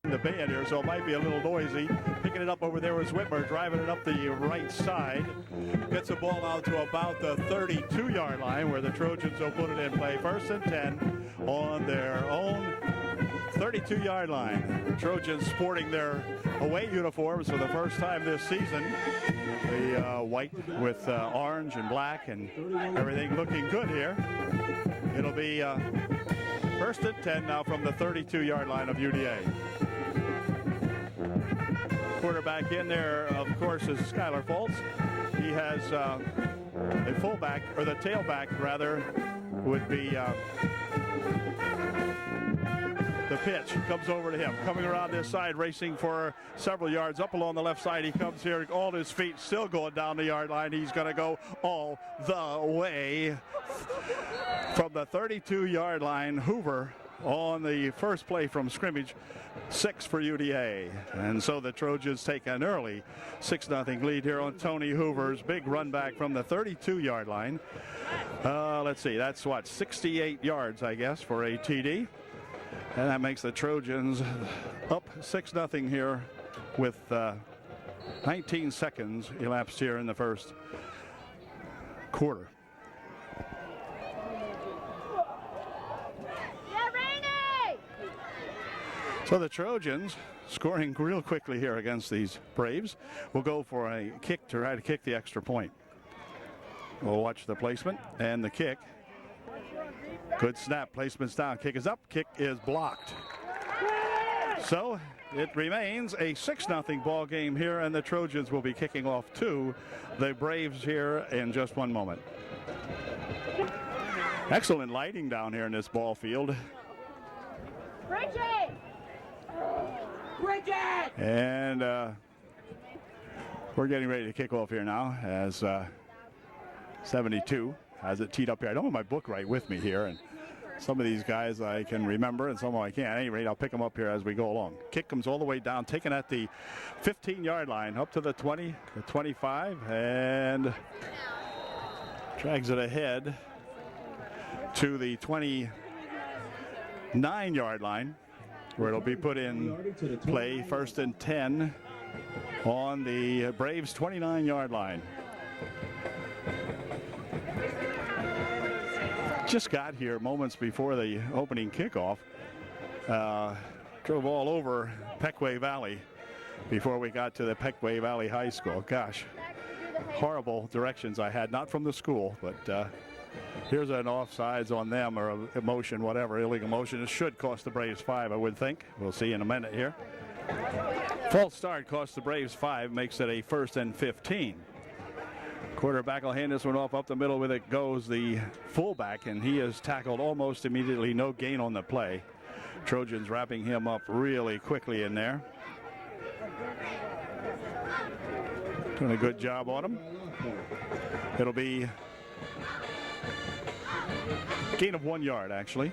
the band here, so it might be a little noisy. Picking it up over there was Whitmer, driving it up the right side. Gets the ball out to about the 32-yard line, where the Trojans will put it in play. 1st and 10 on their own 32-yard line. The Trojans sporting their away uniforms for the first time this season. The white with orange and black and everything looking good here. It'll be 1st and 10 now from the 32-yard line of UDA. Quarterback in there, of course, is Skylar Fultz. He has a fullback, or the tailback rather, would be the pitch. Comes over to him, coming around this side, racing for several yards up along the left side. He comes here, all his feet still going down the yard line. He's going to go all the way from the 32-yard line. Hoover on the first play from scrimmage, 6 for UDA. And so the Trojans take an early 6-0 lead here on Tony Hoover's big run back from the 32-yard line. Let's see, that's what, 68 yards, I guess, for a TD. And that makes the Trojans up 6-0 here with 19 seconds elapsed here in the first quarter. So the Trojans, scoring real quickly here against these Braves, will go for a kick to try to kick the extra point. We'll watch the placement and the kick. Good snap, placement's down, kick is up, kick is blocked. So it remains a 6-0 ball game here, and the Trojans will be kicking off to the Braves here in just one moment. Excellent lighting down here in this ball field. And we're getting ready to kick off here now as 72 has it teed up here. I don't have my book right with me here, and some of these guys I can remember and some I can't. At any rate, I'll pick them up here as we go along. Kick comes all the way down, taken at the 15-yard line, up to the 20, the 25, and drags it ahead to the 29-yard line, where it'll be put in play 1st and 10 on the Braves 29-yard line. Just got here moments before the opening kickoff. Drove all over Pequea Valley before we got to the Pequea Valley High School. Gosh, horrible directions I had, not from the school, but here's an offsides on them, or a motion, whatever, illegal motion. It should cost the Braves 5, I would think. We'll see in a minute here. False start costs the Braves 5, makes it a 1st and 15. Quarterback will hand this one off. Up the middle with it goes the fullback, and he is tackled almost immediately. No gain on the play. Trojans wrapping him up really quickly in there. Doing a good job on him. It'll be gain of 1 yard, actually.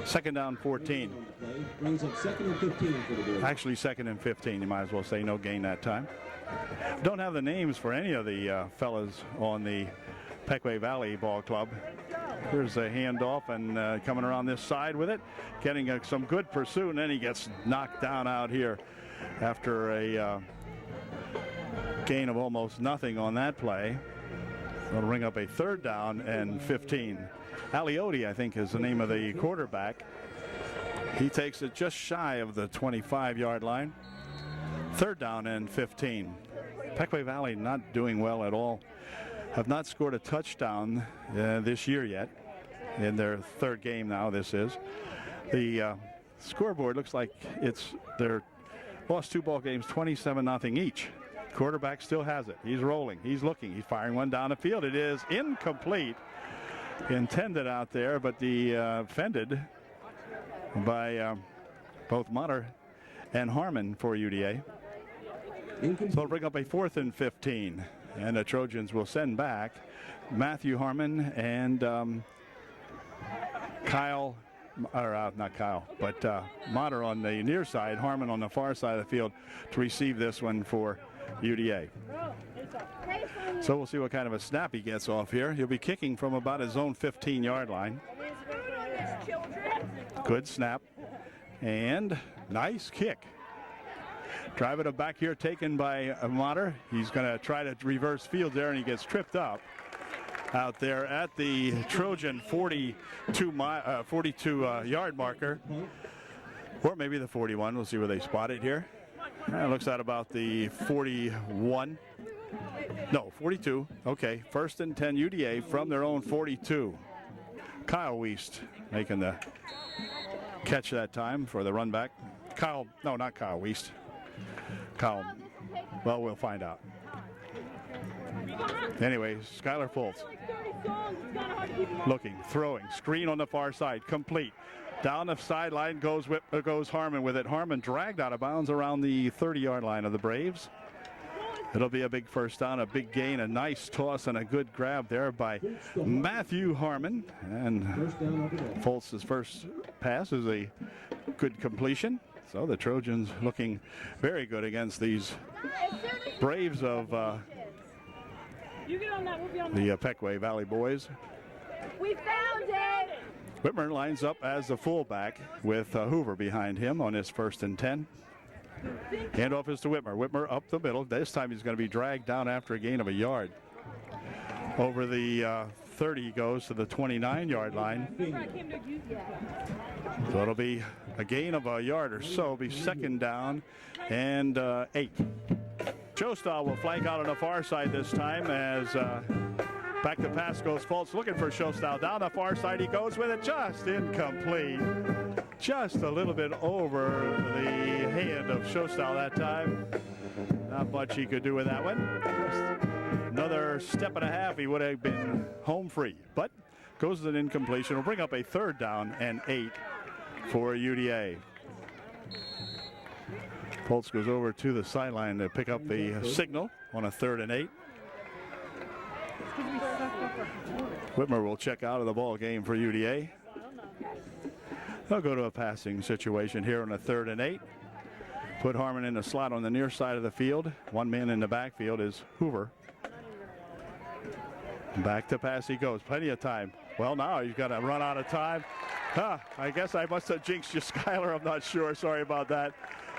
2nd down 14. Actually 2nd and 15, you might as well say. No gain that time. Don't have the names for any of the fellas on the Pequea Valley Ball Club. Here's a handoff, and coming around this side with it, getting some good pursuit, and then he gets knocked down out here after a gain of almost nothing on that play. It'll bring up a 3rd down and 15. Aliotti, I think, is the name of the quarterback. He takes it just shy of the 25-yard line. 3rd down and 15. Pequea Valley not doing well at all. Have not scored a touchdown this year yet. In their 3rd game now, this is. The scoreboard looks like they're lost 2 ball games, 27-0 each. Quarterback still has it. He's rolling. He's looking. He's firing one down the field. It is incomplete. Intended out there, but defended by both Mutter and Harmon for UDA. So it'll bring up a 4th and 15, and the Trojans will send back Matthew Harmon and Kyle, or not Kyle, but Mutter on the near side, Harmon on the far side of the field to receive this one for UDA. So we'll see what kind of a snap he gets off here. He'll be kicking from about his own 15-yard line. Good snap. And nice kick. Driving it back here, taken by Mater. He's going to try to reverse field there, and he gets tripped up out there at the Trojan 42 yard marker, or maybe the 41. We'll see where they spot it here. It looks at about the 41. No, 42. Okay, 1st and 10 UDA from their own 42. Kyle Wiest making the catch that time for the run back. No, not Kyle Wiest. Well, we'll find out. Anyway, Skylar Fultz looking, throwing, screen on the far side, complete. Down the sideline goes Harmon with it. Harmon dragged out of bounds around the 30-yard line of the Braves. It'll be a big first down, a big gain, a nice toss, and a good grab there by Matthew Harmon. And Fultz's first pass is a good completion. So the Trojans looking very good against these Braves of the Pequea Valley boys. We found it! Whitmer lines up as the fullback with Hoover behind him on his 1st and 10. Handoff is to Whitmer. Whitmer up the middle. This time he's going to be dragged down after a gain of a yard. Over the 30 goes to the 29-yard line. So it'll be a gain of a yard or so. It'll be 2nd down and 8. Showstall will flank out on the far side this time as back to pass goes Fultz looking for Showstall. Down the far side he goes with it, just incomplete. Just a little bit over the hand of Showstall that time. Not much he could do with that one. Another step and a half, he would have been home free. But goes as an incompletion. Will bring up a 3rd down and 8 for UDA. Fultz goes over to the sideline to pick up the signal on a 3rd and 8. Whitmer will check out of the ball game for UDA. They'll go to a passing situation here on a 3rd and 8. Put Harmon in the slot on the near side of the field. One man in the backfield is Hoover. Back to pass he goes. Plenty of time. Well, now he's got to run out of time. I guess I must have jinxed you, Skylar. I'm not sure. Sorry about that.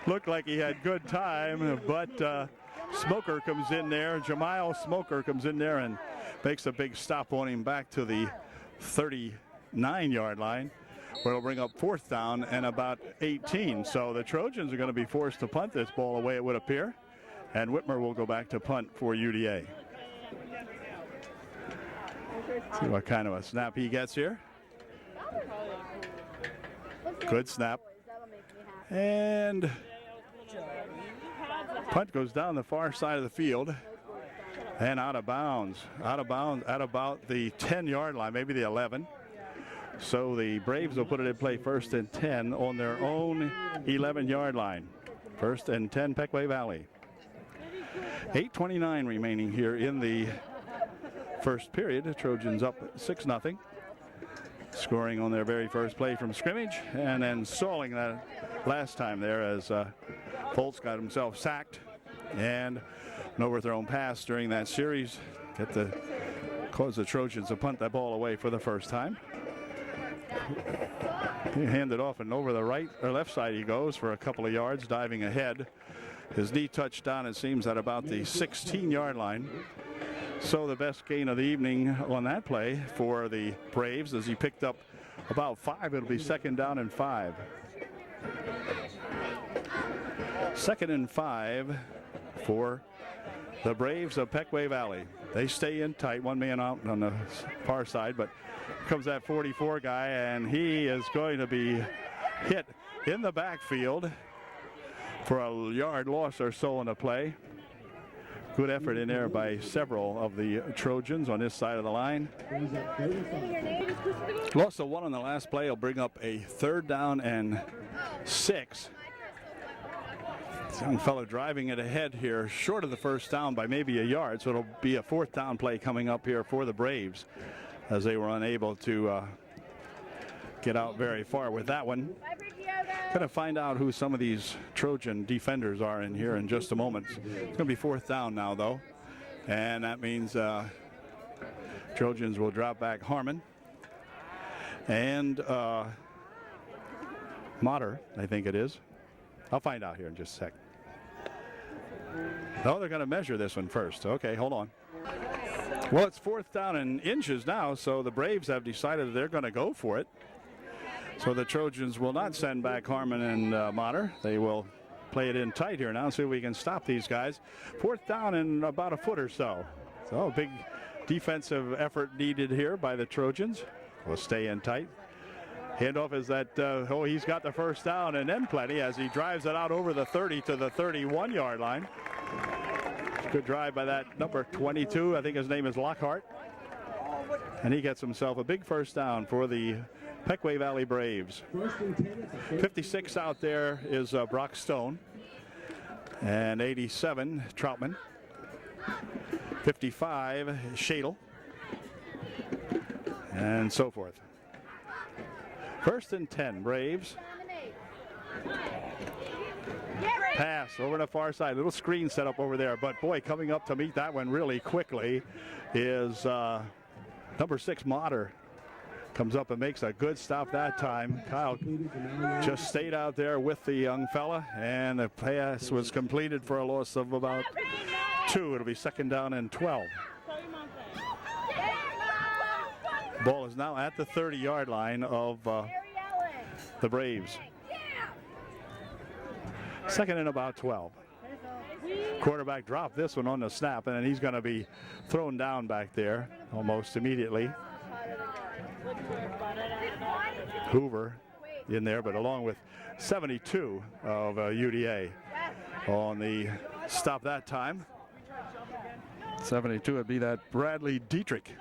Looked like he had good time, but Smoker comes in there. Jamiel Smoker comes in there and makes a big stop on him back to the 39-yard line, where it'll bring up 4th down and about 18. So the Trojans are going to be forced to punt this ball away, it would appear. And Whitmer will go back to punt for UDA. See what kind of a snap he gets here. Good snap. And punt goes down the far side of the field and out of bounds at about the 10-yard line, maybe the 11. So the Braves will put it in play 1st and 10 on their own 11-yard line. 1st and 10 Pequea Valley. 8:29 remaining here in the first period. The Trojans up 6-0. Scoring on their very first play from scrimmage and then stalling that last time there as Fultz got himself sacked and an overthrown pass during that series. Cause the Trojans to punt that ball away for the first time. He handed off and over the right or left side he goes for a couple of yards, diving ahead. His knee touched down, it seems, at about the 16-yard line. So the best gain of the evening on that play for the Braves as he picked up about 5. It'll be 2nd down and 5. 2nd and 5 for the Braves of Pequea Valley. They stay in tight, one man out on the far side, but comes that 44 guy, and he is going to be hit in the backfield for a yard loss or so on the play. Good effort in there by several of the Trojans on this side of the line. Loss of 1 on the last play will bring up a 3rd down and 6. This young fellow driving it ahead here, short of the first down by maybe a yard, so it'll be a 4th down play coming up here for the Braves as they were unable to get out very far with that one. Going to find out who some of these Trojan defenders are in here in just a moment. It's going to be 4th down now, though, and that means Trojans will drop back Harmon and Motter, I think it is. I'll find out here in just a sec. Oh, they're going to measure this one first. Okay, hold on. Well, it's 4th down and inches now, so the Braves have decided they're going to go for it. So the Trojans will not send back Harmon and Motter. They will play it in tight here now and see if we can stop these guys. 4th down and about a foot or so. So a big defensive effort needed here by the Trojans. We'll stay in tight. Handoff is that, he's got the first down and then plenty as he drives it out over the 30 to the 31-yard line. Good drive by that number 22. I think his name is Lockhart. And he gets himself a big first down for the Pequea Valley Braves. 56 out there is Brock Stone. And 87, Troutman. 55, Shadle. And so forth. 1st and 10, Braves. Pass over the far side. Little screen set up over there. But, boy, coming up to meet that one really quickly is number 6, Motter. Comes up and makes a good stop that time. Kyle just stayed out there with the young fella. And the pass was completed for a loss of about 2. It'll be 2nd down and 12. Ball is now at the 30-yard line of the Braves. 2nd and about 12. Quarterback dropped this one on the snap, and he's going to be thrown down back there almost immediately. Hoover in there, but along with 72 of UDA on the stop that time. 72 would be that Bradley Dietrich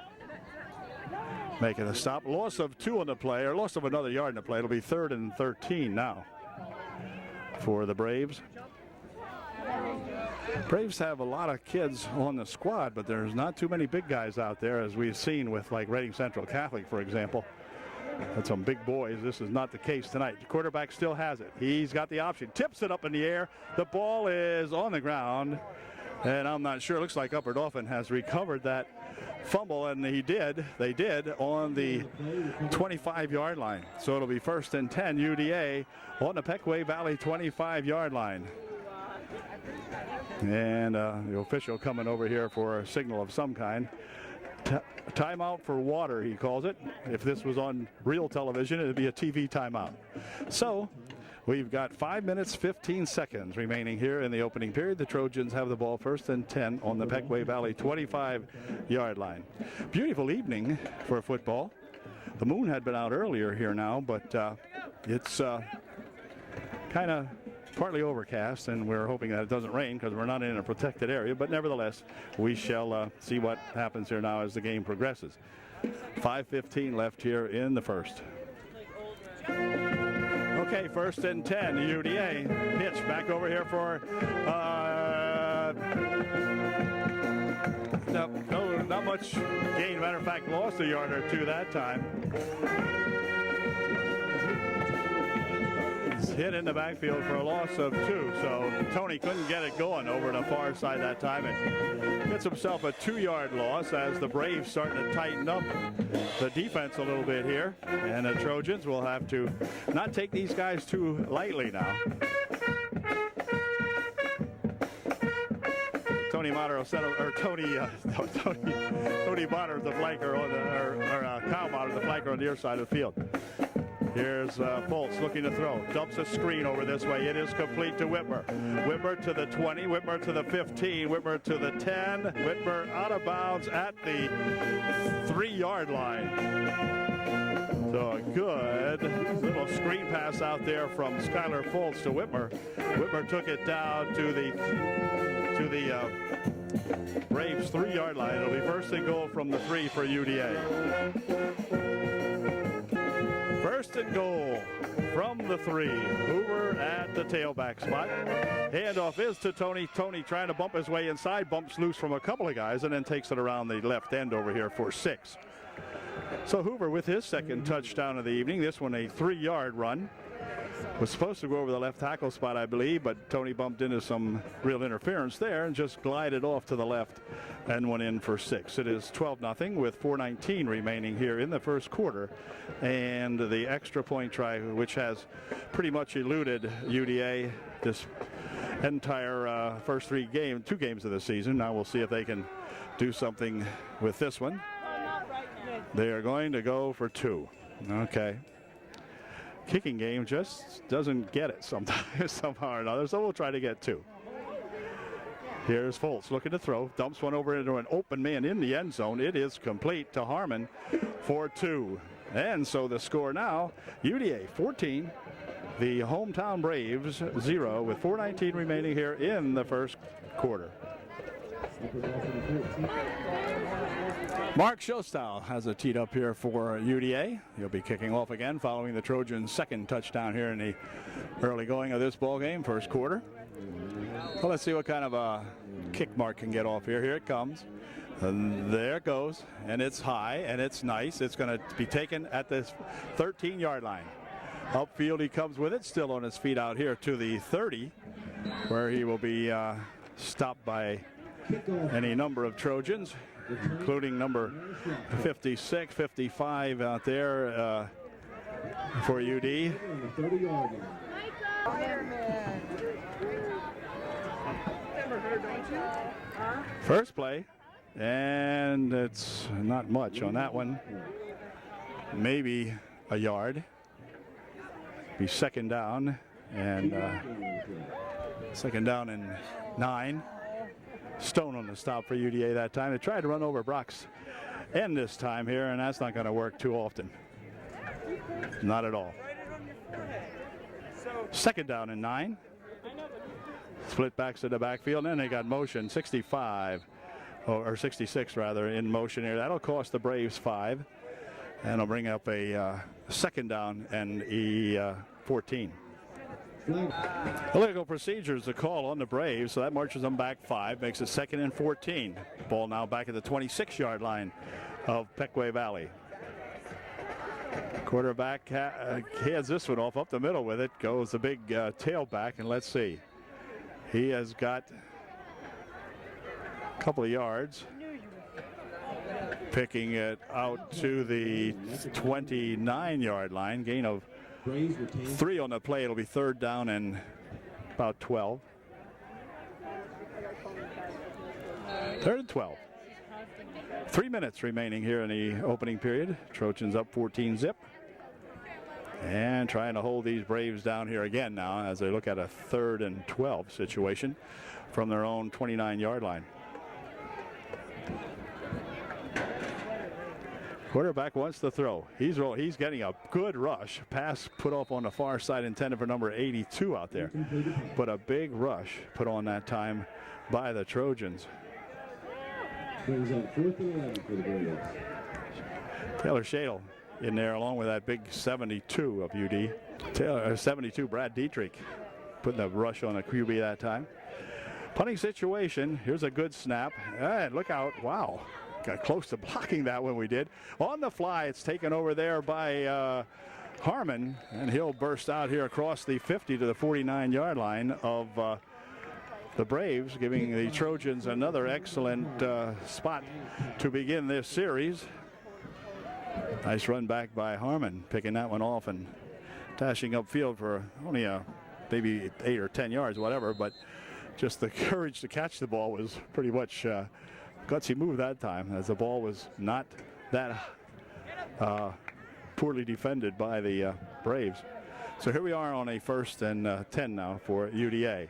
making a stop. Loss of 2 on the play, or loss of another yard in the play. It'll be 3rd and 13 now for the Braves. Braves have a lot of kids on the squad, but there's not too many big guys out there, as we've seen with like Reading Central Catholic, for example. That's some big boys. This is not the case tonight. The quarterback still has it. He's got the option. Tips it up in the air. The ball is on the ground. And I'm not sure. It looks like Upper Dauphin has recovered that fumble, and they did on the 25-yard line. So it'll be 1st and 10 UDA on the Pequea Valley 25-yard line. And the official coming over here for a signal of some kind. Timeout for water, he calls it. If this was on real television, it'd be a TV timeout. So we've got 5 minutes, 15 seconds remaining here in the opening period. The Trojans have the ball 1st and 10 on the Pequea Valley 25-yard line. Beautiful evening for football. The moon had been out earlier here now, but it's kind of partly overcast, and we're hoping that it doesn't rain because we're not in a protected area. But nevertheless, we shall see what happens here now as the game progresses. 5:15 left here in the first. Okay, 1st and 10, UDA. Pitch back over here for no, not much gain. Matter of fact, lost a yard or 2 that time. He's hit in the backfield for a loss of 2, so Tony couldn't get it going over the far side that time, and gets himself a 2-yard loss as the Braves starting to tighten up the defense a little bit here, and the Trojans will have to not take these guys too lightly now. Tony Motter will settle, or Tony Motter is the flanker on the, Kyle Motter is the flanker on the near side of the field. Here's Foltz looking to throw. Dumps a screen over this way. It is complete to Whitmer. Whitmer to the 20. Whitmer to the 15. Whitmer to the 10. Whitmer out of bounds at the 3-yard line. So a good little screen pass out there from Skylar Foltz to Whitmer. Whitmer took it down to the Braves 3-yard line. It'll be 1st and goal from the 3 for UDA. 1st and goal from the 3. Hoover at the tailback spot. Handoff is to Tony. Tony trying to bump his way inside. Bumps loose from a couple of guys and then takes it around the left end over here for 6. So Hoover with his 2nd touchdown of the evening. This one a 3-yard run. Was supposed to go over the left tackle spot, I believe, but Tony bumped into some real interference there and just glided off to the left and went in for 6. It is 12-0 with 4:19 remaining here in the first quarter. And the extra point try, which has pretty much eluded UDA this entire first two games of the season. Now we'll see if they can do something with this one. They are going to go for 2. Okay. Kicking game just doesn't get it sometimes, somehow or another, so we'll try to get 2. Here's Foltz looking to throw, dumps one over into an open man in the end zone. It is complete to Harmon for 2. And so the score now, UDA 14, the hometown Braves 0, with 4:19 remaining here in the first quarter. Mark Showstyle has it teed up here for UDA. He'll be kicking off again following the Trojans' second touchdown here in the early going of this ball game, first quarter. Well, let's see what kind of a kick Mark can get off here. Here it comes. And there it goes. And it's high and it's nice. It's going to be taken at the 13-yard line. Upfield he comes with it, still on his feet out here to the 30, where he will be stopped by any number of Trojans, including number 56, 55 out there for UD. First play, and it's not much on that one. Maybe a yard. Be second down, and second down and 9. Stone on the stop for UDA that time. They tried to run over Brock's end this time here, and that's not going to work too often. Not at all. Second down and 9. Split backs to the backfield, and then they got motion 65, or 66 rather, in motion here. That'll cost the Braves 5, and it'll bring up a second down and 14. Illegal procedure is the call on the Braves, so that marches them back 5, makes it 2nd and 14. Ball now back at the 26-yard line of Pequea Valley. Quarterback heads this one off up the middle with it. Goes the big tailback, and let's see. He has got a couple of yards. Picking it out to the 29-yard line. Gain of 3 on the play. It'll be 3rd down and about 12. 3rd and 12. 3 minutes remaining here in the opening period. Trojans up 14-zip. And trying to hold these Braves down here again now as they look at a 3rd and 12 situation from their own 29-yard line. Quarterback wants to throw. He's getting a good rush. Pass put off on the far side intended for number 82 out there. But a big rush put on that time by the Trojans. Taylor Shadle in there along with that big 72 of UD. 72 Brad Dietrich putting the rush on the QB that time. Punting situation. Here's a good snap. And look out. Wow. Got close to blocking that when we did. On the fly, it's taken over there by Harmon, and he'll burst out here across the 50 to the 49-yard line of the Braves, giving the Trojans another excellent spot to begin this series. Nice run back by Harmon, picking that one off and dashing upfield for only maybe 8 or 10 yards, whatever, but just the courage to catch the ball was pretty much gutsy move that time, as the ball was not that poorly defended by the Braves. So here we are on a 1st and 10 now for UDA.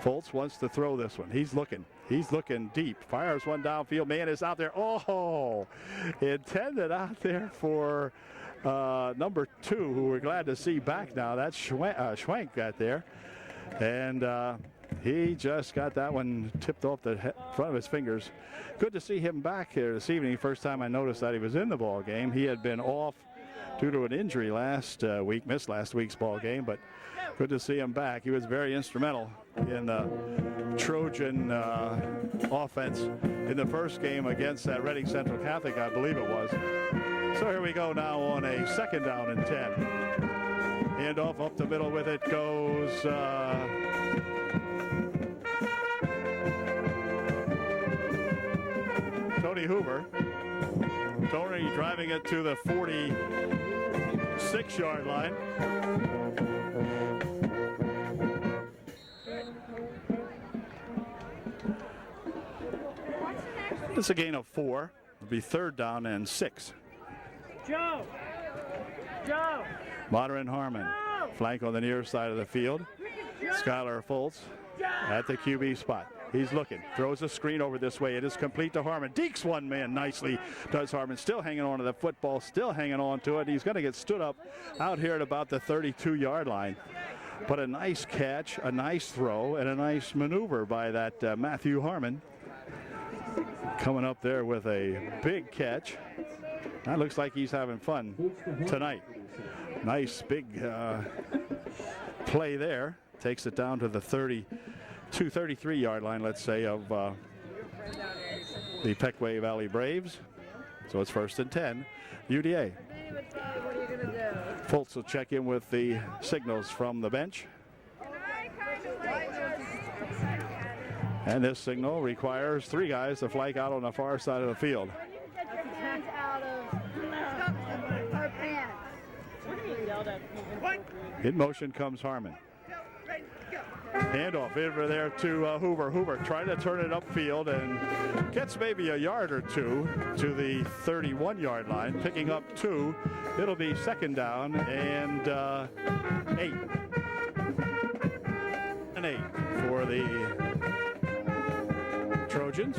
Foltz wants to throw this one. He's looking deep. Fires one downfield. Man is out there. Oh, intended out there for number 2, who we're glad to see back now. That's Schwenk got there. And he just got that one tipped off the front of his fingers. Good to see him back here this evening. First time I noticed that he was in the ball game. He had been off due to an injury last week, missed last week's ball game, but good to see him back. He was very instrumental in the Trojan offense in the first game against that Reading Central Catholic, I believe it was. So here we go now on a 2nd down and 10. Handoff up the middle with it goes Tony Hoover. Tony driving it to the 46-yard line. It's a gain of 4. It'll be 3rd down and 6. Joe. Motter and Harmon. Flank on the near side of the field. Skylar Foltz at the QB spot. He's looking, throws a screen over this way. It is complete to Harmon. Dekes one man nicely, does Harmon. Still hanging on to the football, still hanging on to it. He's going to get stood up out here at about the 32-yard line. But a nice catch, a nice throw, and a nice maneuver by that Matthew Harmon. Coming up there with a big catch. That looks like he's having fun tonight. Nice big play there. Takes it down to the 33-yard line, let's say, of the Pequea Valley Braves. So it's 1st and 10, UDA. Foltz will check in with the signals from the bench. And this signal requires 3 guys to flank out on the far side of the field. In motion comes Harmon. Handoff over there to Hoover. Hoover trying to turn it upfield and gets maybe a yard or two to the 31-yard line, picking up 2. It'll be 2nd down and 8. And 8 for the Trojans.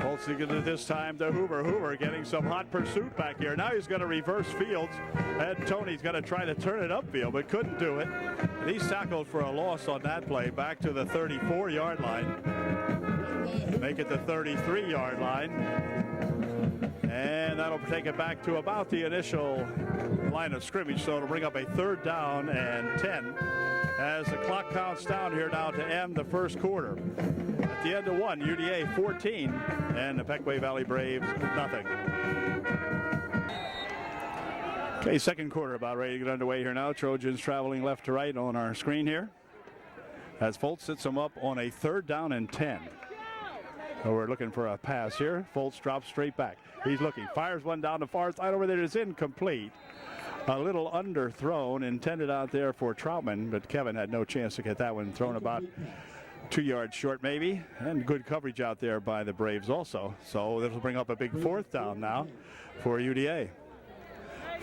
Pulsing it this time to Hoover. Hoover getting some hot pursuit back here. Now he's going to reverse fields, and Tony's going to try to turn it upfield, but couldn't do it. And he's tackled for a loss on that play back to the 34-yard line. Make it the 33-yard line. And that'll take it back to about the initial line of scrimmage, so it'll bring up a 3rd down and 10 as the clock counts down here now to end the first quarter. At the end of 1, UDA 14 and the Pequea Valley Braves nothing. Okay, second quarter about ready to get underway here now. Trojans traveling left to right on our screen here as Foltz sits them up on a 3rd down and 10. So we're looking for a pass here. Foltz drops straight back. He's looking, fires one down the far side over there. It's incomplete. A little underthrown, intended out there for Troutman, but Kevin had no chance to get that one thrown about 2 yards short maybe, and good coverage out there by the Braves also. So this will bring up a big 4th down now for UDA.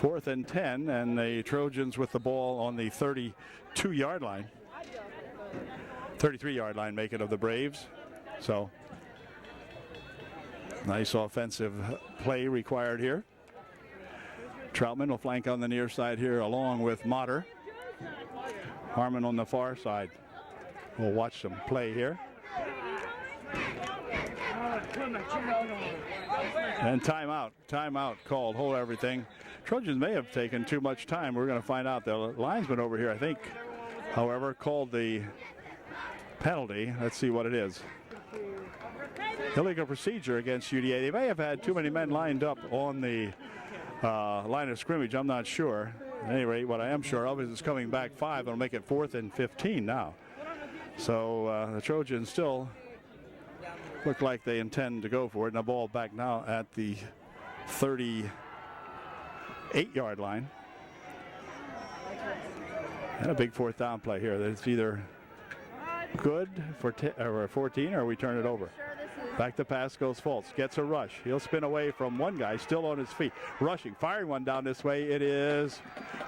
4th and 10, and the Trojans with the ball on the 32-yard line. 33-yard line make it of the Braves. So nice offensive play required here. Troutman will flank on the near side here along with Motter. Harmon on the far side. We'll watch some play here. And timeout called. Hold everything. Trojans may have taken too much time. We're going to find out. The linesman over here, I think, however, called the penalty. Let's see what it is. Illegal procedure against UDA. They may have had too many men lined up on the line of scrimmage. I'm not sure. At any rate, what I am sure of is it's coming back 5. It'll make it 4th and 15 now. So the Trojans still look like they intend to go for it. And the ball back now at the 38-yard line. And a big 4th down play here. It's either good for 14 or we turn it over. Back to pass goes Foltz. Gets a rush. He'll spin away from one guy still on his feet. Rushing, firing one down this way. It is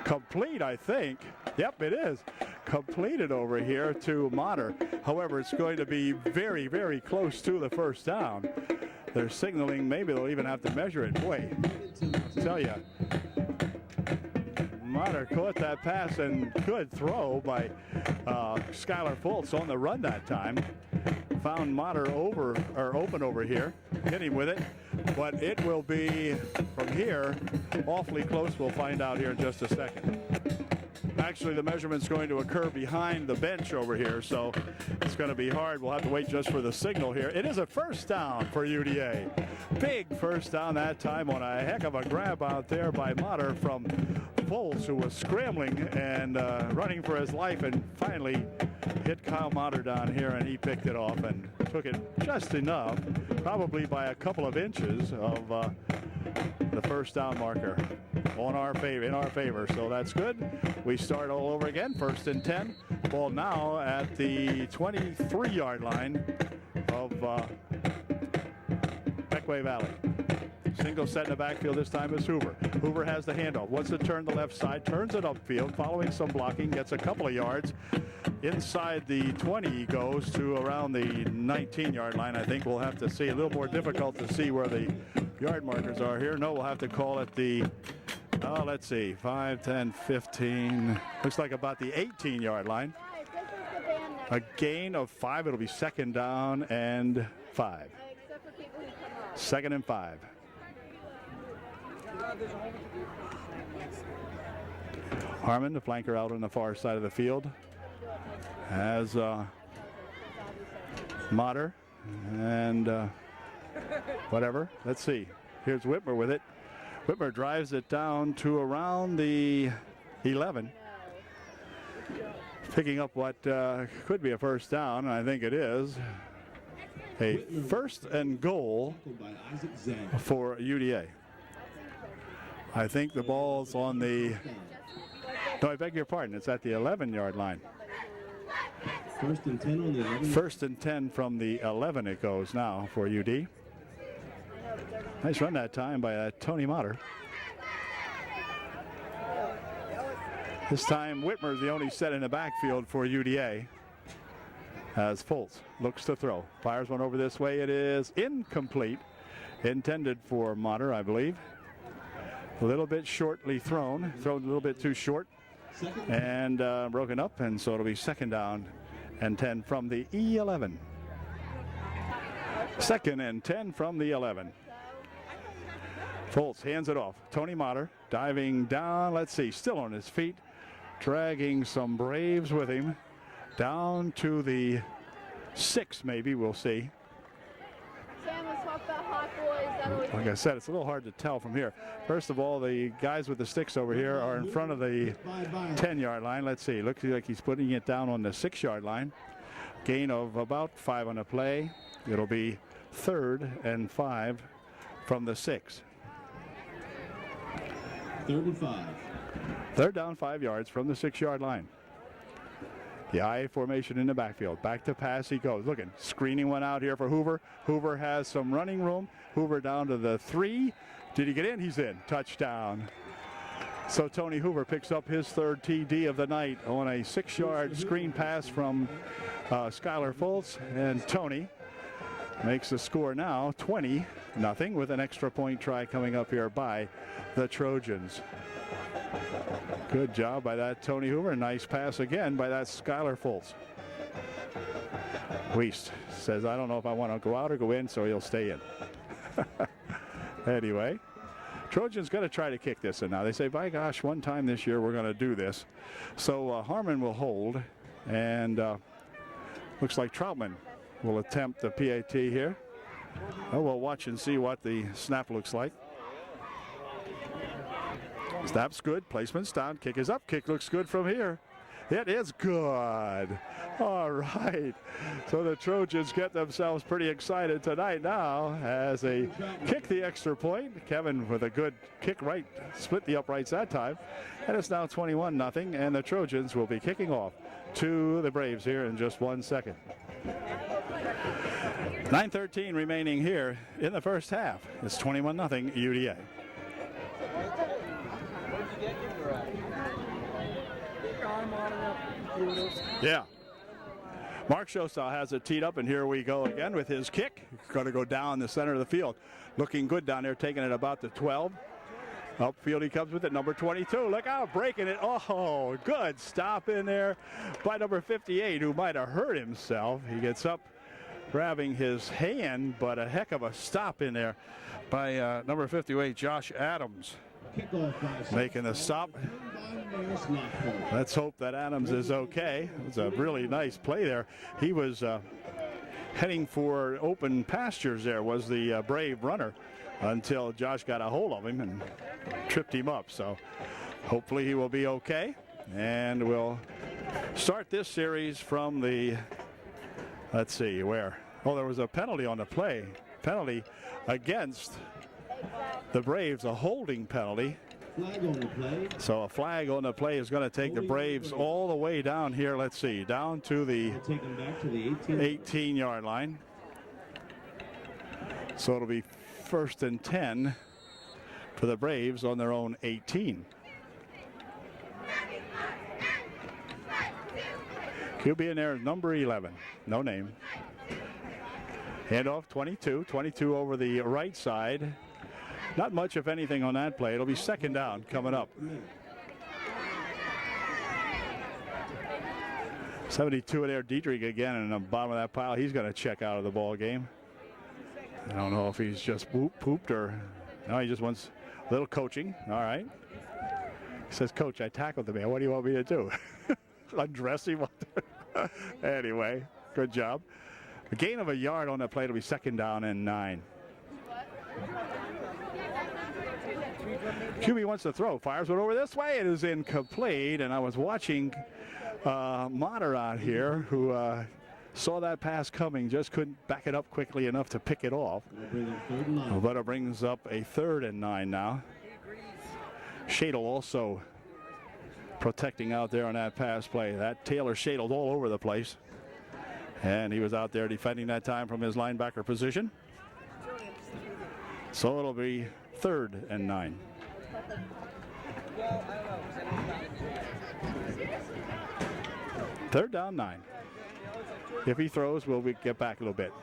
complete, I think. Yep, it is. Completed over here to Motter. However, it's going to be very, very close to the 1st down. They're signaling maybe they'll even have to measure it. Boy, I tell you, Motter caught that pass and good throw by Skylar Foltz on the run that time. Found Motter open over here. Hit him with it. But it will be from here awfully close. We'll find out here in just a second. Actually, the measurement's going to occur behind the bench over here, so it's going to be hard. We'll have to wait just for the signal here. It is a first down for UDA. Big first down that time on a heck of a grab out there by Motter from Foltz, who was scrambling and running for his life, and finally hit Kyle Motter down here, and he picked it off and took it just enough, probably by a couple of inches of the first down marker in our favor. So that's good. We start all over again. 1st and 10. Ball now at the 23-yard line of Pequea Valley. Single set in the backfield this time is Hoover. Hoover has the handoff. Wants to turn the left side, turns it upfield, following some blocking, gets a couple of yards. Inside the 20 he goes to around the 19-yard line. I think we'll have to see. A little more difficult to see where the yard markers are here. No, we'll have to call it the, let's see, 5, 10, 15. Looks like about the 18-yard line. A gain of 5. It'll be 2nd down and 5. 2nd and 5. Harmon, the flanker, out on the far side of the field, has Motter and whatever. Let's see. Here's Whitmer with it. Whitmer drives it down to around the 11. Picking up what could be a first down, and I think it is. A 1st and goal for UDA. I think the ball's on the, no, I beg your pardon, it's at the 11-yard line. 1st and 10 on the 11. 1st and 10 from the 11 it goes now for UD. Nice run that time by Tony Motter. This time Whitmer the only set in the backfield for UDA. As Foltz looks to throw. Fires one over this way. It is incomplete. Intended for Motter, I believe. A little bit shortly thrown a little bit too short, and broken up, and so it'll be 2nd down and 10 from the 11. 2nd and 10 from the 11. Foltz hands it off. Tony Motter diving down. Let's see, still on his feet, dragging some Braves with him down to the 6, maybe. We'll see. Like I said, it's a little hard to tell from here. First of all, the guys with the sticks over here are in front of the 10-yard line. Let's see. Looks like he's putting it down on the 6-yard line. Gain of about 5 on the play. It'll be 3rd and 5 from the 6. 3rd and 5. 3rd down, 5 yards from the 6-yard line. The I formation in the backfield. Back to pass he goes. Looking, screening one out here for Hoover. Hoover has some running room. Hoover down to the 3. Did he get in? He's in. Touchdown. So Tony Hoover picks up his 3rd TD of the night on a 6-yard screen pass from Skylar Foltz. And Tony makes the score now 20-0 with an extra point try coming up here by the Trojans. Good job by that Tony Hoover. Nice pass again by that Skylar Foltz. Wiest says, I don't know if I want to go out or go in, so he'll stay in. Anyway, Trojans going to try to kick this in now. They say, by gosh, one time this year we're going to do this. So Harmon will hold, and looks like Troutman will attempt the PAT here. Oh, we'll watch and see what the snap looks like. Snap's good. Placement's down. Kick is up. Kick looks good from here. It is good. All right. So the Trojans get themselves pretty excited tonight now as they kick the extra point. Kevin with a good kick right. Split the uprights that time. And it's now 21-0. And the Trojans will be kicking off to the Braves here in just 1 second. 9:13 remaining here in the first half. It's 21-0 UDA. Yeah. Mark Shostal has it teed up, and here we go again with his kick. Going to go down the center of the field. Looking good down there, taking it about the 12. Upfield he comes with it, number 22. Look out, breaking it. Oh, good stop in there by number 58, who might have hurt himself. He gets up, grabbing his hand, but a heck of a stop in there by number 58, Josh Adams. making the stop. Let's hope that Adams is okay. It was a really nice play there. He was heading for open pastures there, was the brave runner, until Josh got a hold of him and tripped him up. So hopefully he will be okay. And we'll start this series from the, let's see, where? Oh, there was a penalty on the play. Penalty against the Braves, a holding penalty. Flag on the play. So a flag on the play is going to take the Braves all the way down here. Let's see, down to the Take them back to the 18-yard line. So it'll be 1st and 10 for the Braves on their own 18. QB in there is number 11, no name. Handoff 22 over the right side. Not much, if anything, on that play. It'll be 2nd down coming up. 72 in there. Dietrich again in the bottom of that pile. He's going to check out of the ball game. I don't know if he's just pooped or no. He just wants a little coaching. All right. He says, "Coach, I tackled the man. What do you want me to do? Undress him?" Anyway, good job. A gain of a yard on that play. It'll be 2nd down and 9. QB wants to throw. Fires it over this way. It is incomplete. And I was watching Motter out here, who saw that pass coming, just couldn't back it up quickly enough to pick it off. But it brings up a 3rd and 9 now. Shadle also protecting out there on that pass play. That Taylor shadled all over the place. And he was out there defending that time from his linebacker position. So it'll be 3rd and 9. Third down 9. If he throws, we'll get back a little bit.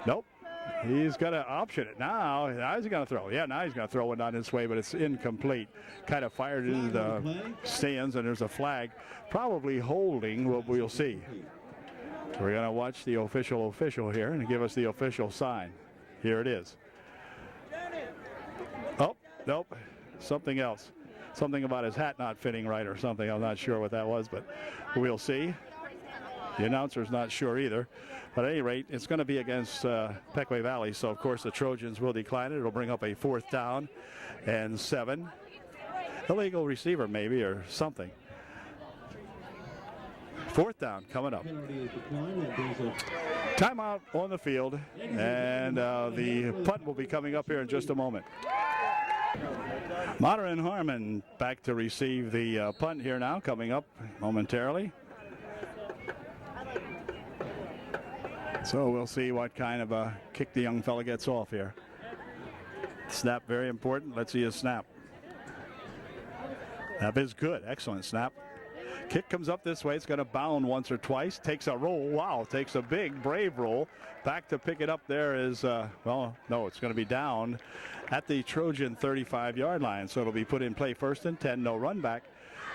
Nope. He's going to option it. Now is he going to throw? Yeah, now he's going to throw it on his way, but it's incomplete. Kind of fired into the stands, and there's a flag. Probably holding, what we'll see. We're going to watch the official here and give us the official sign. Here it is. Oh, nope. Something else. Something about his hat not fitting right or something. I'm not sure what that was, but we'll see. The announcer's not sure either. But at any rate, it's going to be against Pequea Valley, so of course the Trojans will decline it. It'll bring up a 4th down and 7. Illegal receiver maybe or something. 4th down coming up. Timeout on the field, and the punt will be coming up here in just a moment. Motter and Harmon back to receive the punt here now, coming up momentarily. So we'll see what kind of a kick the young fella gets off here. Snap, very important. Let's see his snap. That is good. Excellent snap. Kick comes up this way. It's going to bound once or twice. Takes a roll. Wow, takes a big, brave roll. Back to pick it up there is, well, no, it's going to be down at the Trojan 35-yard line. So it'll be put in play 1st and 10, no run back.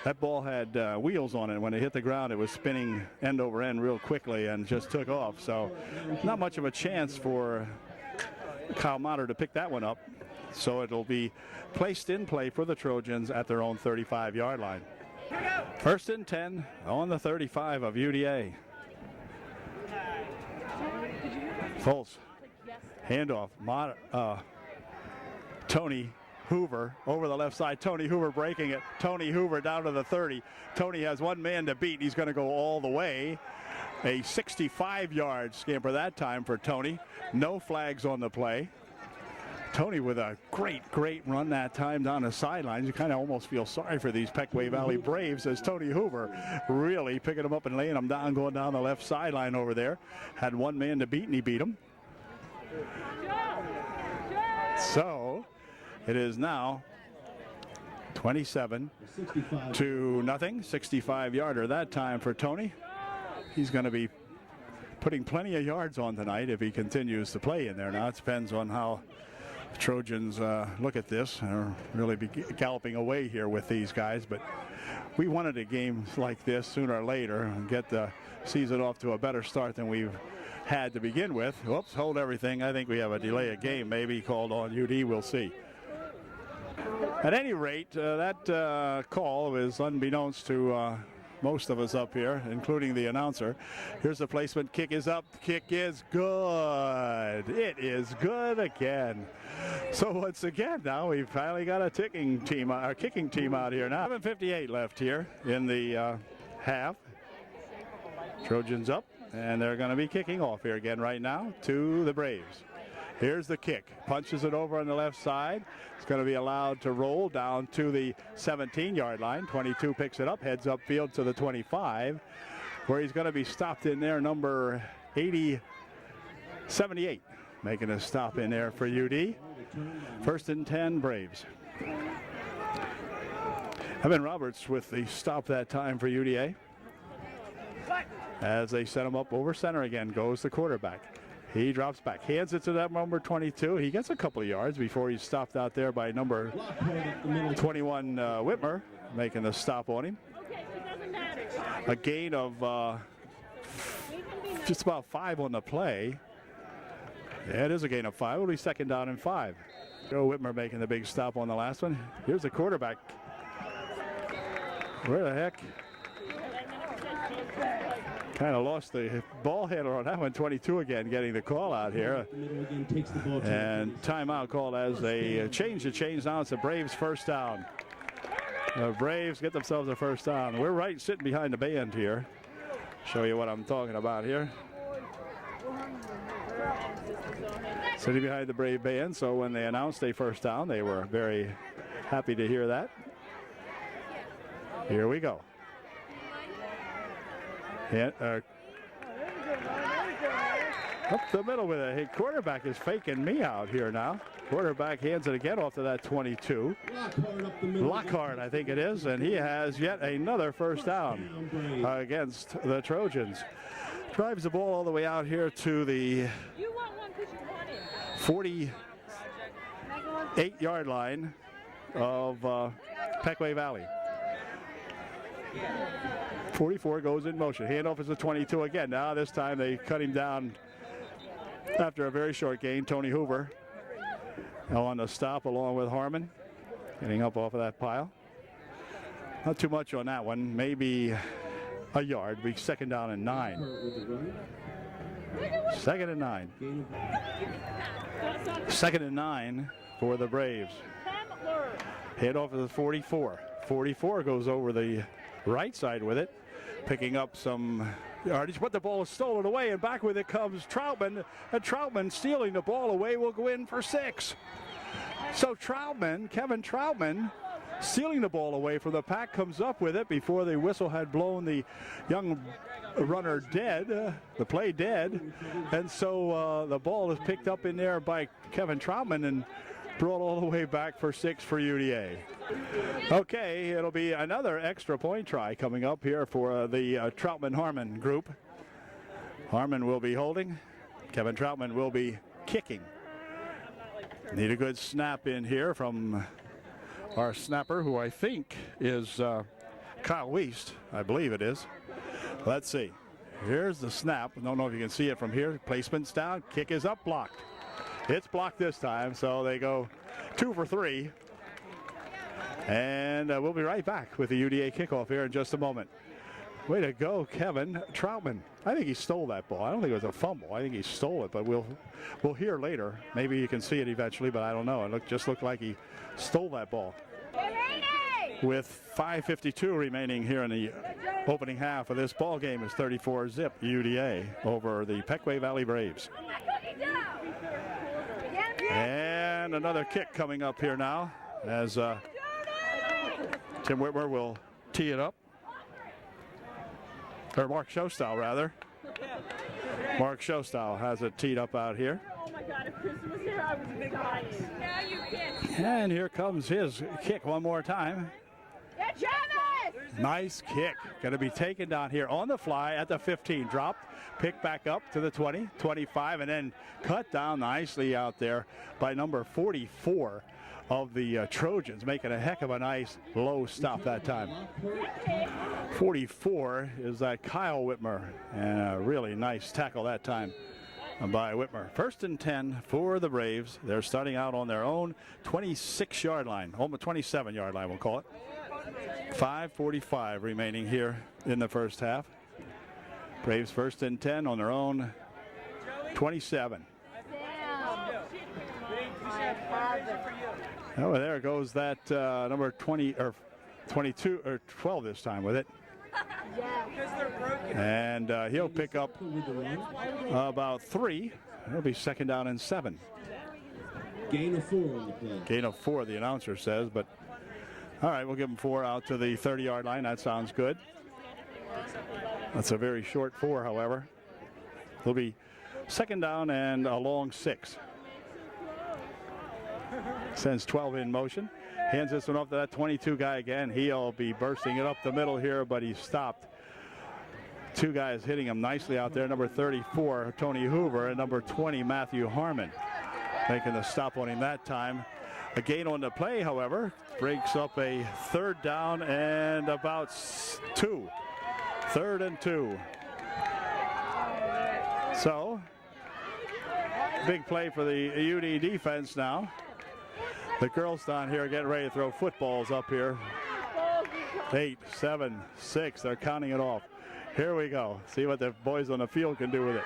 That ball had wheels on it. When it hit the ground, it was spinning end over end real quickly and just took off. So not much of a chance for Kyle Motter to pick that one up. So it'll be placed in play for the Trojans at their own 35-yard line. 1st and 10 on the 35 of UDA. False. Handoff. Tony Hoover over the left side. Tony Hoover breaking it. Tony Hoover down to the 30. Tony has one man to beat. He's going to go all the way. A 65-yard scamper that time for Tony. No flags on the play. Tony with a great run that time down the sidelines. You kind of almost feel sorry for these Pequea Valley Braves as Tony Hoover really picking them up and laying them down, going down the left sideline over there. Had one man to beat, and he beat him. So it is now 27 to nothing. 65-yarder that time for Tony. He's going to be putting plenty of yards on tonight if he continues to play in there. Now it depends on how the Trojans look at this. They're really be galloping away here with these guys, but we wanted a game like this sooner or later and get the season off to a better start than we've had to begin with. Whoops, hold everything. I think we have a delay of game maybe called on UD. We'll see. At any rate, that call is unbeknownst to most of us up here, including the announcer. Here's the placement. Kick is up. Kick is good. It is good again. So once again, now we've finally got a kicking team out here now. 7:58 left here in the half. Trojans up, and they're going to be kicking off here again right now to the Braves. Here's the kick. Punches it over on the left side. It's going to be allowed to roll down to the 17-yard line. 22 picks it up, heads upfield to the 25, where he's going to be stopped in there, number 78, making a stop in there for UD. First and 10, Braves. Evan Roberts with the stop that time for UDA. As they set him up over center again, goes the quarterback. He drops back, hands it to that number 22. He gets a couple of yards before he's stopped out there by number 21, Whitmer, making the stop on him. A gain of just about 5 on the play. Yeah, it is a gain of 5. It'll be second down and 5. Joe Whitmer making the big stop on the last one. Here's the quarterback. Where the heck? Kind of lost the ball handler on that one. 22 again getting the call out here. And timeout called as they change the chains now. It's the Braves first down. The Braves get themselves a first down. We're right sitting behind the band here. Show you what I'm talking about here. Sitting behind the Brave band, so when they announced a first down, they were very happy to hear that. Here we go. Up the middle with it. Hey, quarterback is faking me out here now. Quarterback hands it again off to that 22. Lockhart, I think it is, and he has yet another first down against the Trojans. Drives the ball all the way out here to the 48-yard line of Pequea Valley. 44 goes in motion. Handoff is a 22 again. Now this time they cut him down after a very short gain. Tony Hoover on the stop along with Harmon, getting up off of that pile. Not too much on that one. Maybe a yard. Be second down and 9. Second and 9. Second and 9 for the Braves. Handoff is a 44. 44 goes over the right side with it, picking up some yardage, but the ball is stolen away, and back with it comes Troutman, and Troutman stealing the ball away will go in for 6. So Troutman, Kevin Troutman, stealing the ball away from the pack, comes up with it before the whistle had blown the young runner dead, the play dead, and so the ball is picked up in there by Kevin Troutman and brought all the way back for 6 for UDA. Okay, it'll be another extra point try coming up here for the Troutman-Harmon group. Harmon will be holding. Kevin Troutman will be kicking. Need a good snap in here from our snapper, who I think is Kyle Wiest. I believe it is. Let's see. Here's the snap. I don't know if you can see it from here. Placement's down. Kick is up, blocked. It's blocked this time, so they go 2 for 3. And we'll be right back with the UDA kickoff here in just a moment. Way to go, Kevin Troutman. I think he stole that ball. I don't think it was a fumble. I think he stole it, but we'll hear later. Maybe you can see it eventually, but I don't know. It just looked like he stole that ball. With 5:52 remaining here in the opening half of this ball game, is 34-zip UDA over the Pequea Valley Braves. And another kick coming up here now as Tim Whitmer will tee it up. Or Mark Showstyle, rather. Mark Showstyle has it teed up out here. Oh my God, if Chris was here, I was a big audience. Now you can. And here comes his kick one more time. Yeah, Travis! Nice kick. Going to be taken down here on the fly at the 15. Dropped, picked back up to the 20, 25, and then cut down nicely out there by number 44 of the Trojans, making a heck of a nice low stop that time. 44 is that Kyle Whitmer, and a really nice tackle that time by Whitmer. 1st and 10 for the Braves. They're starting out on their own 26-yard line, almost 27-yard line, we'll call it. 5:45 remaining here in the first half. Braves 1st and 10 on their own 27. Oh, there goes that number 20 or 22 or 12 this time with it. And he'll pick up about 3. It'll be 2nd down and 7. Gain of 4 on the play. Gain of 4, the announcer says, but all right, we'll give him 4 out to the 30-yard line. That sounds good. That's a very short 4, however. It'll be 2nd down and a long 6. Sends 12 in motion. Hands this one off to that 22 guy again. He'll be bursting it up the middle here, but he's stopped. 2 guys hitting him nicely out there. Number 34, Tony Hoover, and number 20, Matthew Harmon, making the stop on him that time. A gain on the play, however, breaks up a 3rd down and about 2. 3rd and 2. So, big play for the UD defense now. The girls down here are getting ready to throw footballs up here. 8, 7, 6. They're counting it off. Here we go. See what the boys on the field can do with it.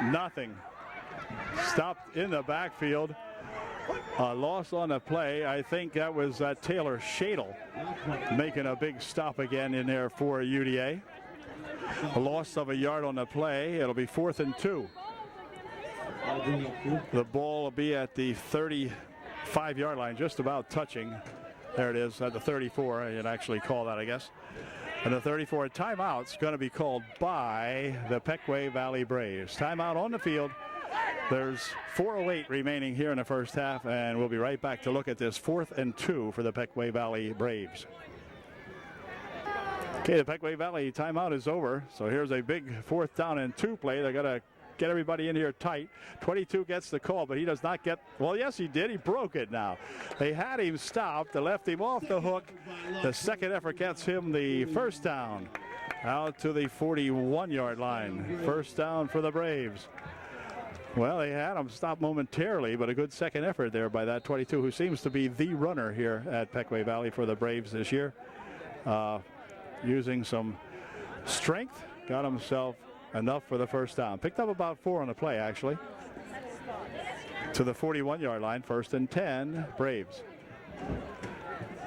Nothing. Stopped in the backfield. Loss on the play. I think that was Taylor Shadle making a big stop again in there for UDA. A loss of a yard on the play. It'll be 4th and 2. The ball will be at the 35-yard line, just about touching. There it is at the 34. You'd actually call that, I guess. And the 34 timeout's going to be called by the Pequea Valley Braves. Timeout on the field. There's 4:08 remaining here in the first half, and we'll be right back to look at this 4th and 2 for the Pequea Valley Braves. Okay, the Pequea Valley timeout is over. So here's a big 4th down and 2 play. They're going to get everybody in here tight. 22 gets the call, but he does not get, well, yes, he did. He broke it now. They had him stopped. They left him off the hook. The second effort gets him the 1st down out to the 41-yard line. 1st down for the Braves. Well, they had him stopped momentarily, but a good second effort there by that 22, who seems to be the runner here at Pequea Valley for the Braves this year. Using some strength, got himself enough for the 1st down. Picked up about 4 on the play, actually. To the 41-yard line, 1st and 10, Braves.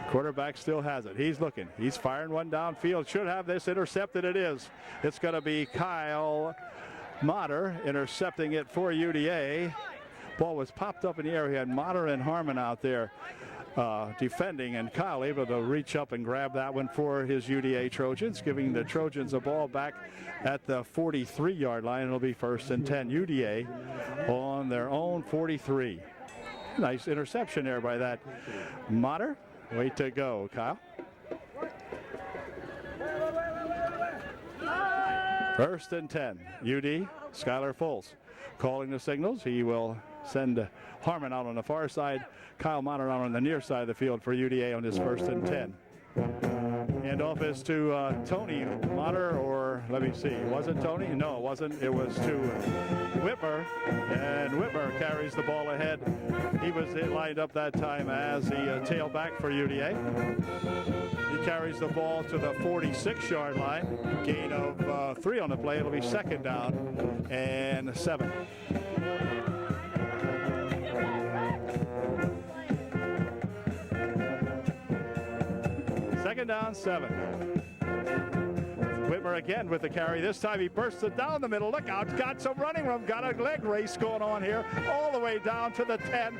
Quarterback still has it. He's looking. He's firing one downfield. Should have this intercepted. It is. It's going to be Kyle Motter intercepting it for UDA. Ball was popped up in the air. He had Motter and Harmon out there defending, and Kyle able to reach up and grab that one for his UDA Trojans, giving the Trojans a ball back at the 43-yard line. It'll be 1st and 10. UDA on their own 43. Nice interception there by that Motter. Way to go, Kyle. 1st and 10. UD, Skylar Fultz calling the signals. He will send Harmon out on the far side. Kyle Motter out on the near side of the field for UDA on his 1st and 10. Handoff is to Tony Motter, or let me see, was it Tony? No, it wasn't. It was to Whitmer, and Whitmer carries the ball ahead. He was lined up that time as the tailback for UDA. He carries the ball to the 46-yard line. Gain of 3 on the play. It'll be 2nd down and 7. Second down, 7. Whitmer again with the carry. This time he bursts it down the middle. Look out, got some running room. Got a leg race going on here. All the way down to the 10,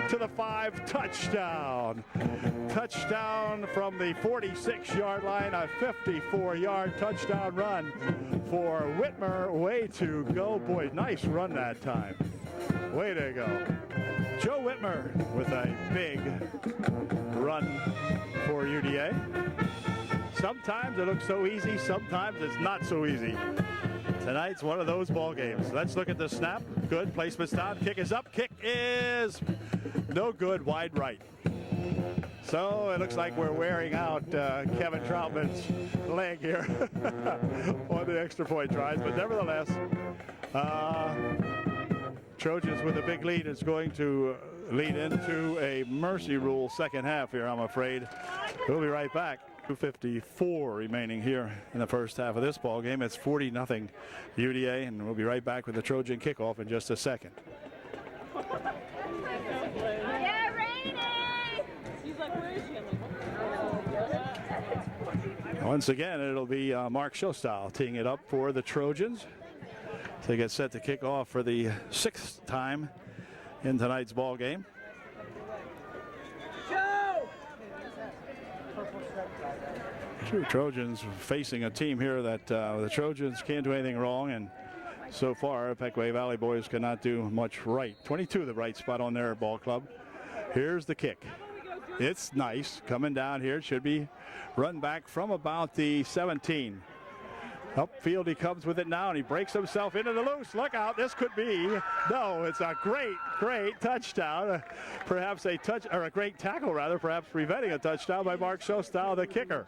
to the 5. Touchdown. Touchdown from the 46-yard line. A 54-yard touchdown run for Whitmer. Way to go. Boy, nice run that time. Way to go. Joe Whitmer with a big run for UDA. Sometimes it looks so easy, sometimes it's not so easy. Tonight's one of those ball games. Let's look at the snap. Good, placement's down, kick is up, kick is no good, wide right. So it looks like we're wearing out Kevin Troutman's leg here on the extra point tries. But nevertheless, Trojans with a big lead is going to lead into a mercy rule second half here, I'm afraid. We'll be right back. 2:54 remaining here in the first half of this ball game. It's 40-0 UDA, and we'll be right back with the Trojan kickoff in just a second. Yeah, Rainy! She's like, where is she? Once again, it'll be Mark Showstyle teeing it up for the Trojans. They get set to kick off for the 6th time in tonight's ball game. Trojans facing a team here that the Trojans can't do anything wrong, and so far Pequea Valley boys cannot do much right. 22 the right spot on their ball club. Here's the kick. It's nice coming down here. It should be run back from about the 17. Upfield he comes with it now, and he breaks himself into the loose. Look out, this could be, no, it's a great touchdown. Perhaps a great tackle rather, perhaps preventing a touchdown by Mark Showstyle, the kicker.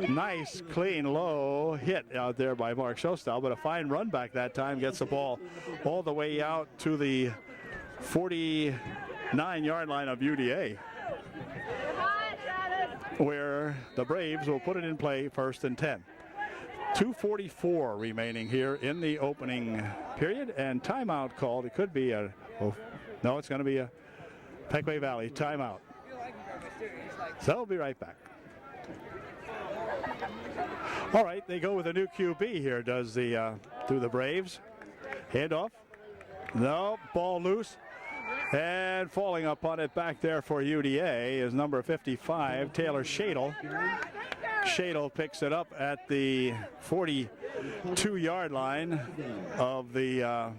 Nice, clean, low hit out there by Mark Showstyle, but a fine run back that time, gets the ball all the way out to the 49-yard line of UDA, where the Braves will put it in play 1st and 10. 2:44 remaining here in the opening period, and timeout called. It could be a, no, it's going to be a Pequea Valley timeout. So we'll be right back. All right, they go with a new QB here, do the Braves. Handoff. No, ball loose. And falling up on it back there for UDA is number 55, Taylor Shadle. Shadle picks it up at the 42-yard line of the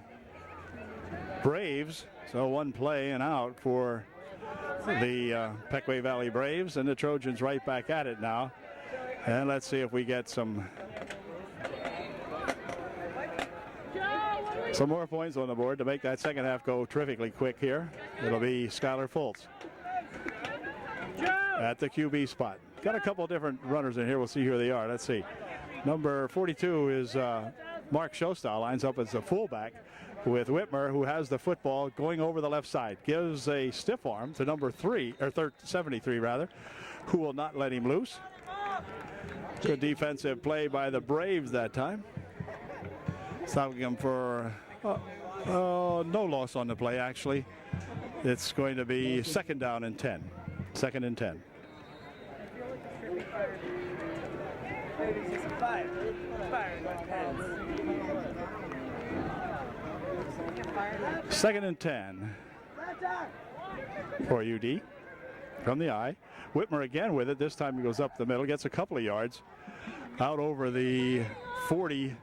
Braves. So one play and out for the Pequea Valley Braves, and the Trojans right back at it now. And let's see if we get some more points on the board to make that second half go terrifically quick here. It'll be Skylar Fultz at the QB spot. Got a couple different runners in here. We'll see who they are. Let's see. Number 42 is Mark Showstyle, lines up as a fullback with Whitmer, who has the football going over the left side. Gives a stiff arm to number 73 rather, who will not let him loose. Good defensive play by the Braves that time. Stopping him for no loss on the play, actually. It's going to be 2nd down and 10. 2nd and 10. Second and 10 for UD from the I. Whitmer again with it. This time he goes up the middle, gets a couple of yards out over the 40.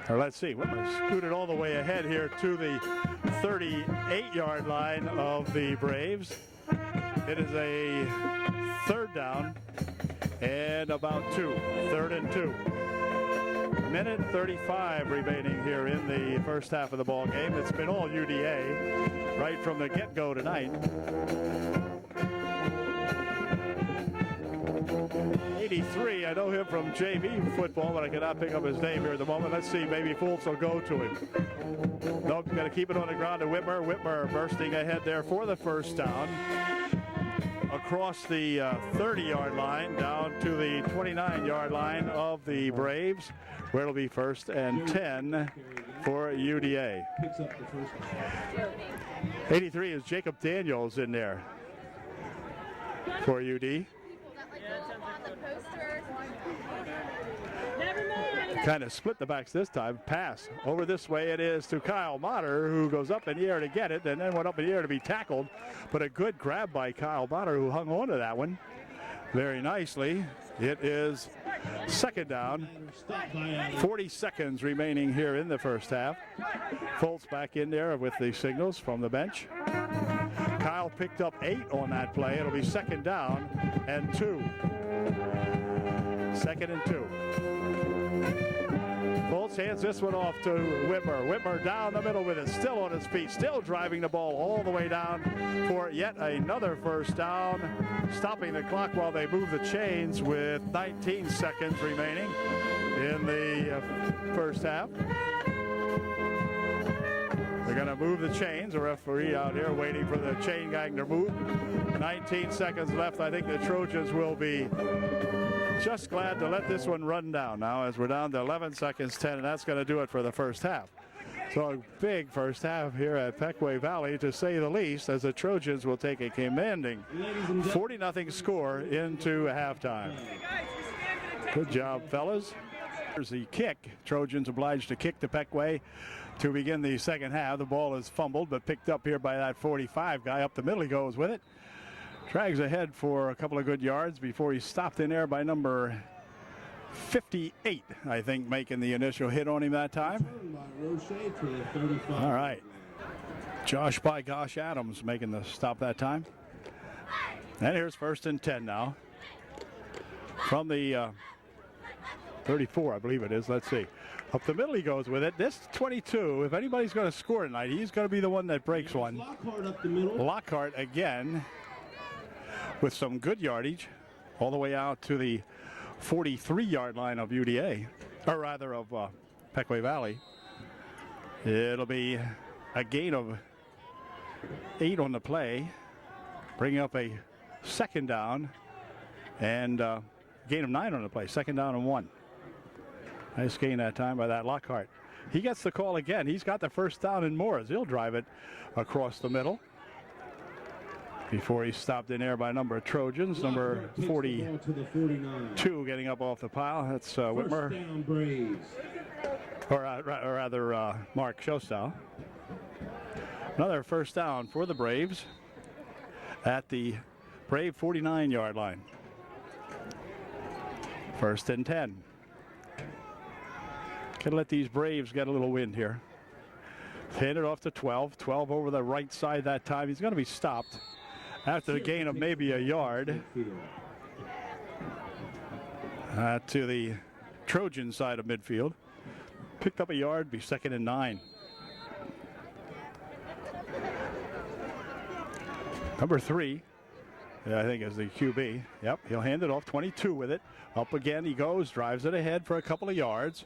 Or let's see, Whitmer scooted all the way ahead here to the 38-yard line of the Braves. It is a 3rd down and about 2. 3rd and 2. Minute 35 remaining here in the first half of the ball game. It's been all UDA right from the get-go tonight. 83, I know him from JV football, but I cannot pick up his name here at the moment. Let's see, maybe Fultz will go to him. Nope, got to keep it on the ground to Whitmer. Whitmer bursting ahead there for the 1st down. Across the 30-yard line down to the 29-yard line of the Braves, where it'll be 1st and 10 for UDA. 83 is Jacob Daniels in there for UD. Kind of split the backs this time. Pass over this way it is to Kyle Motter, who goes up in the air to get it and then went up in the air to be tackled. But a good grab by Kyle Motter, who hung on to that one very nicely. It is 2nd down. 40 seconds remaining here in the first half. Fultz back in there with the signals from the bench. Kyle picked up 8 on that play. It'll be 2nd down and 2. 2nd and 2. Bolts hands this one off to Whitmer. Whitmer down the middle with it, still on his feet, still driving the ball all the way down for yet another first down, stopping the clock while they move the chains with 19 seconds remaining in the first half. They're going to move the chains. The referee out here waiting for the chain gang to move. 19 seconds left. I think the Trojans will be just glad to let this one run down now, as we're down to 11 seconds 10, and that's going to do it for the first half. So a big first half here at Pequea Valley, to say the least, as the Trojans will take a commanding 40-0 score into halftime. Good job, fellas. Here's the kick. Trojans obliged to kick to Pequea to begin the second half. The ball is fumbled, but picked up here by that 45 guy. Up the middle he goes with it. Drags ahead for a couple of good yards before he's stopped in there by number 58, I think, making the initial hit on him that time. All right. Josh by Gosh Adams making the stop that time. And here's 1st and 10 now. From the 34, I believe it is. Let's see. Up the middle he goes with it. This 22, if anybody's going to score tonight, he's going to be the one that breaks one. Lockhart up the middle. Lockhart again with some good yardage all the way out to the 43-yard line of UDA, or rather of Pequea Valley. It'll be a gain of 8 on the play, bringing up a second down, and gain of 9 on the play, 2nd down and 1. Nice gain that time by that Lockhart. He gets the call again. He's got the first down and more as he'll drive it across the middle. Before he's stopped in there by number of Trojans, number 42 getting up off the pile. That's Whitmer. Down, Braves. Or rather Mark Shostow. Another first down for the Braves at the Brave 49-yard line. 1st and 10. Gonna let these Braves get a little wind here. Hand it off to 12. 12 over the right side that time. He's going to be stopped after the gain of maybe a yard. To the Trojan side of midfield. Picked up a yard, be 2nd and 9. Number 3, I think, is the QB. Yep, he'll hand it off. 22 with it. Up again he goes, drives it ahead for a couple of yards.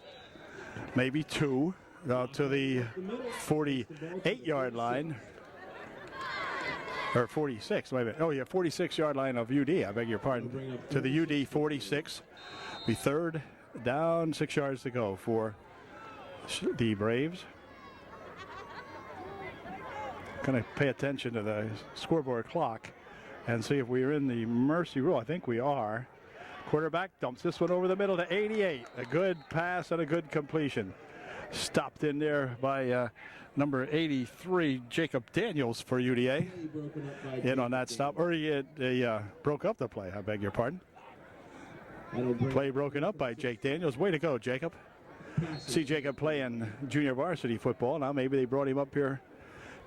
Maybe 2 to the 48-yard line. Or 46, wait a minute. Oh, yeah, 46-yard line of UD, I beg your pardon. To the UD 46. The 3rd down, 6 yards to go for the Braves. Going to pay attention to the scoreboard clock and see if we are in the mercy rule. I think we are. Quarterback dumps this one over the middle to 88. A good pass and a good completion. Stopped in there by number 83, Jacob Daniels for UDA. In on that stop. Or he broke up the play, I beg your pardon. Play broken up by Jake Daniels. Way to go, Jacob. See Jacob playing junior varsity football. Now maybe they brought him up here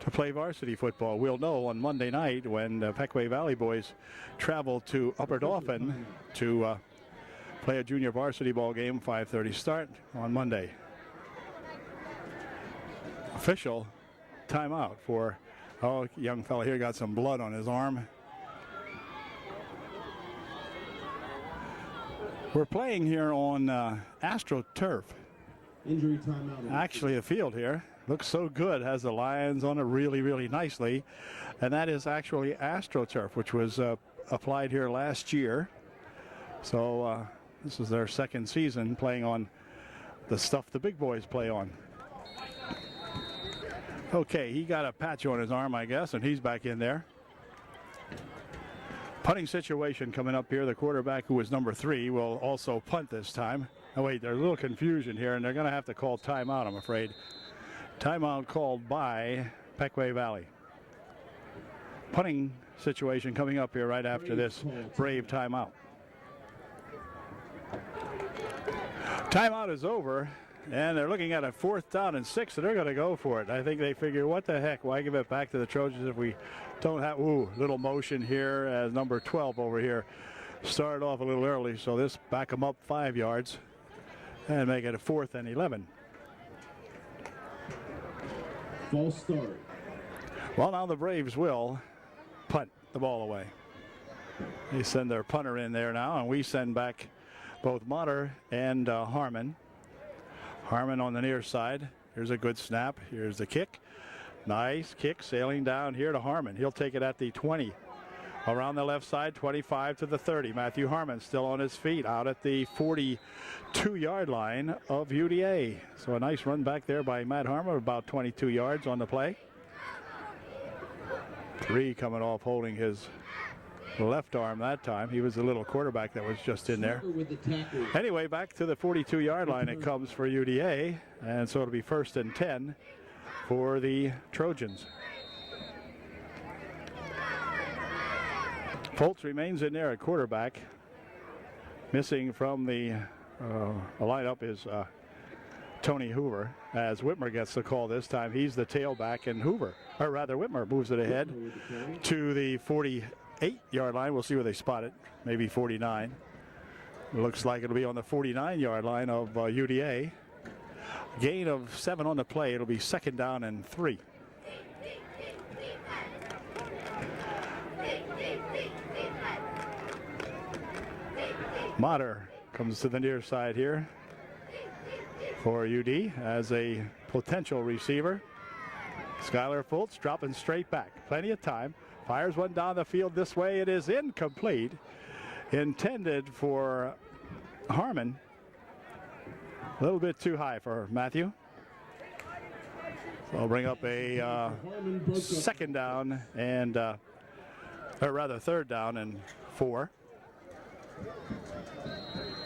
to play varsity football. We'll know on Monday night when the Pequea Valley boys travel to Upper Dauphin to play a junior varsity ball game. 5:30 start on Monday. Official timeout for, oh, young fella here got some blood on his arm. We're playing here on AstroTurf. Injury timeout. Actually, the field here looks so good. Has the Lions on it really, really nicely. And that is actually AstroTurf, which was applied here last year. So this is their 2nd season playing on the stuff the big boys play on. Okay, he got a patch on his arm, I guess, and he's back in there. Punting situation coming up here. The quarterback, who was number 3, will also punt this time. Oh, wait, there's a little confusion here, and they're going to have to call timeout, I'm afraid. Timeout called by Pequea Valley. Punting situation coming up here right after this Brave timeout. Timeout is over, and they're looking at a 4th down and 6, so they're going to go for it. I think they figure, what the heck, why give it back to the Trojans if we don't have, little motion here as number 12 over here started off a little early, so this back them up 5 yards. and make it a 4th and 11. False start. Well, now the Braves will punt the ball away. They send their punter in there now, and we send back both Motter and Harmon. Harmon on the near side. Here's a good snap. Here's the kick. Nice kick sailing down here to Harmon. He'll take it at the 20. Around the left side, 25 to the 30. Matthew Harmon still on his feet out at the 42-yard line of UDA. So a nice run back there by Matt Harmon, about 22 yards on the play. 3 coming off holding his left arm that time. He was the little quarterback that was just in there. Anyway, back to the 42-yard line it comes for UDA, and so it'll be 1st and 10 for the Trojans. Foltz remains in there at quarterback. Missing from the lineup is Tony Hoover, as Whitmer gets the call this time. He's the tailback, and Whitmer moves it ahead to the 48-yard line. We'll see where they spot it, maybe 49. Looks like it'll be on the 49-yard line of UDA. Gain of 7 on the play. It'll be 2nd down and 3. Motter comes to the near side here for UD as a potential receiver. Skylar Foltz dropping straight back. Plenty of time. Fires one down the field this way. It is incomplete. Intended for Harmon. A little bit too high for Matthew. So I'll bring up a 2nd down and, or rather 3rd down and 4.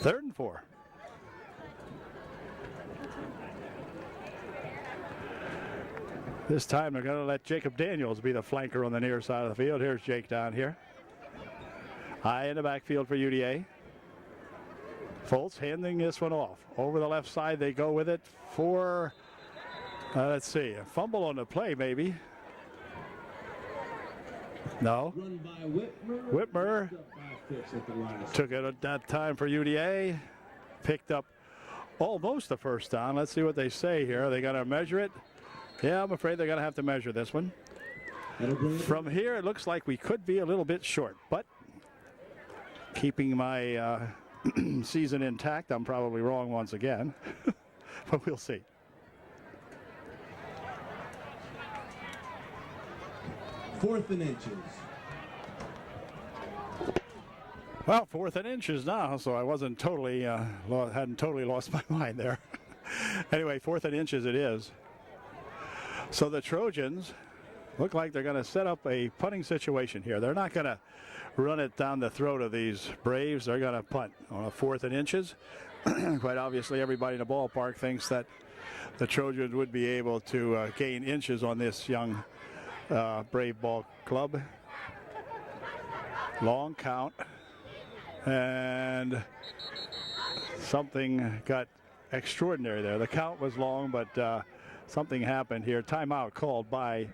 3rd and 4. This time they're going to let Jacob Daniels be the flanker on the near side of the field. Here's Jake down here. High in the backfield for UDA. Foltz handing this one off. Over the left side they go with it for, let's see, a fumble on the play maybe. No. Run by Whitmer took it at that time for UDA. Picked up almost the 1st down. Let's see what they say here. Are they going to measure it? Yeah, I'm afraid they're going to have to measure this one. From here, it looks like we could be a little bit short, but keeping my season intact, I'm probably wrong once again, but we'll see. Fourth and inches. Well, 4th and inches now, so I wasn't totally, hadn't totally lost my mind there. Anyway, 4th and inches it is. So the Trojans look like they're going to set up a punting situation here. They're not going to run it down the throat of these Braves. They're going to punt on a 4th and inches. Quite obviously, everybody in the ballpark thinks that the Trojans would be able to gain inches on this young Brave ball club. Long count. And something got extraordinary there. The count was long, but something happened here. Timeout called by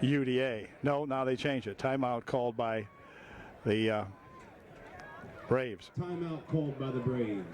UDA. No, now they changed it. Timeout called by the Braves. Timeout called by the Braves.